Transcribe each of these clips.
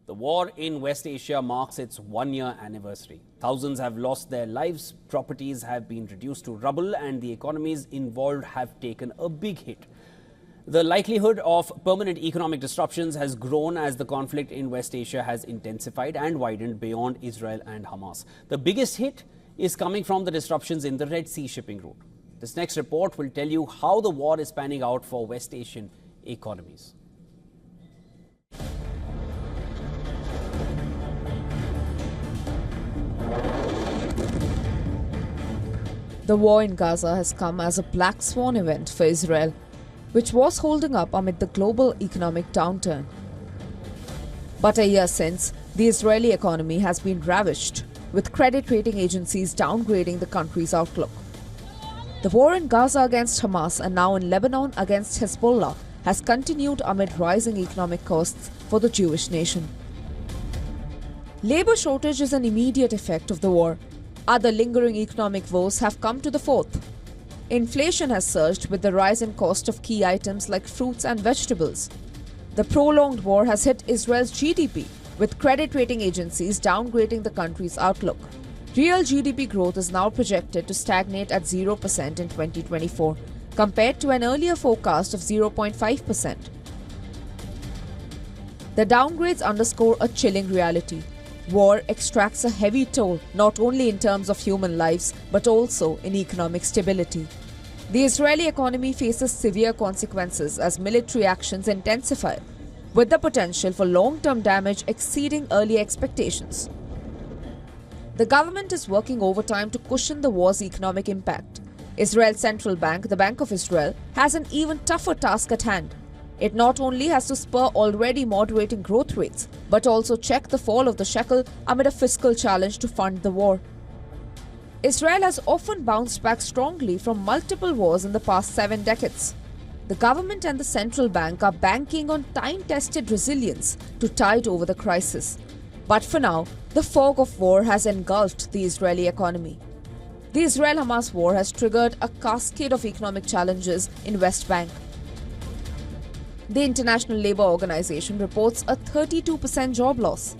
The war in West Asia marks its one-year anniversary. Thousands have lost their lives, properties have been reduced to rubble, and the economies involved have taken a big hit. The likelihood of permanent economic disruptions has grown as the conflict in West Asia has intensified and widened beyond Israel and Hamas. The biggest hit is coming from the disruptions in the Red Sea shipping route. This next report will tell you how the war is panning out for West Asian economies. The war in Gaza has come as a black swan event for Israel, which was holding up amid the global economic downturn. But a year since, the Israeli economy has been ravished, with credit rating agencies downgrading the country's outlook. The war in Gaza against Hamas and now in Lebanon against Hezbollah has continued amid rising economic costs for the Jewish nation. Labor shortage is an immediate effect of the war. Other lingering economic woes have come to the forth. Inflation has surged with the rise in cost of key items like fruits and vegetables. The prolonged war has hit Israel's GDP, with credit rating agencies downgrading the country's outlook. Real GDP growth is now projected to stagnate at 0% in 2024, compared to an earlier forecast of 0.5%. The downgrades underscore a chilling reality. War extracts a heavy toll not only in terms of human lives but also in economic stability. The Israeli economy faces severe consequences as military actions intensify, with the potential for long-term damage exceeding early expectations. The government is working overtime to cushion the war's economic impact. Israel's central bank, the Bank of Israel, has an even tougher task at hand. It not only has to spur already moderating growth rates, but also check the fall of the shekel amid a fiscal challenge to fund the war. Israel has often bounced back strongly from multiple wars in the past 7 decades. The government and the central bank are banking on time-tested resilience to tide over the crisis. But for now, the fog of war has engulfed the Israeli economy. The Israel-Hamas war has triggered a cascade of economic challenges in West Bank. The International Labour Organization reports a 32% job loss.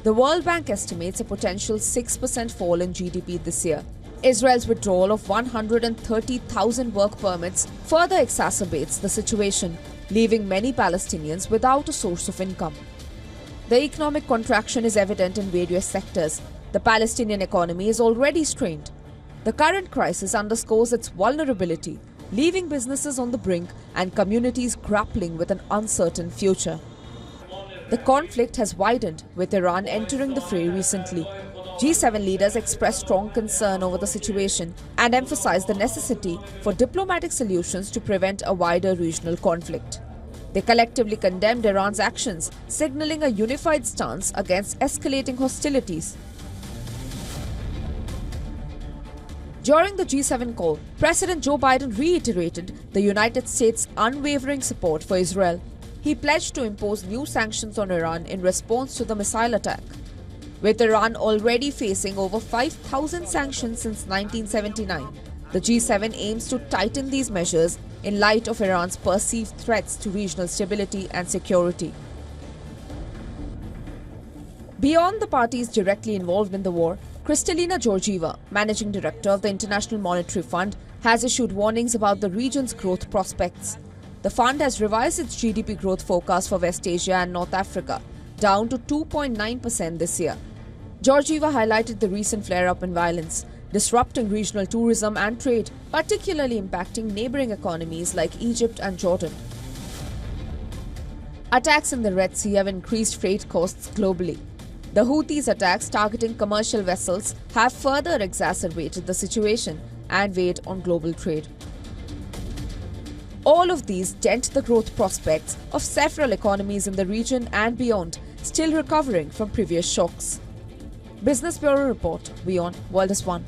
The World Bank estimates a potential 6% fall in GDP this year. Israel's withdrawal of 130,000 work permits further exacerbates the situation, leaving many Palestinians without a source of income. The economic contraction is evident in various sectors. The Palestinian economy is already strained. The current crisis underscores its vulnerability, leaving businesses on the brink and communities grappling with an uncertain future. The conflict has widened, with Iran entering the fray recently. G7 leaders expressed strong concern over the situation and emphasized the necessity for diplomatic solutions to prevent a wider regional conflict. They collectively condemned Iran's actions, signaling a unified stance against escalating hostilities. During the G7 call, President Joe Biden reiterated the United States' unwavering support for Israel. He pledged to impose new sanctions on Iran in response to the missile attack. With Iran already facing over 5,000 sanctions since 1979, the G7 aims to tighten these measures in light of Iran's perceived threats to regional stability and security. Beyond the parties directly involved in the war, Kristalina Georgieva, managing director of the International Monetary Fund, has issued warnings about the region's growth prospects. The fund has revised its GDP growth forecast for West Asia and North Africa down to 2.9% this year. Georgieva highlighted the recent flare-up in violence, disrupting regional tourism and trade, particularly impacting neighboring economies like Egypt and Jordan. Attacks in the Red Sea have increased freight costs globally. The Houthis' attacks targeting commercial vessels have further exacerbated the situation and weighed on global trade. All of these dent the growth prospects of several economies in the region and beyond, still recovering from previous shocks. Business Bureau Report, WION World is One.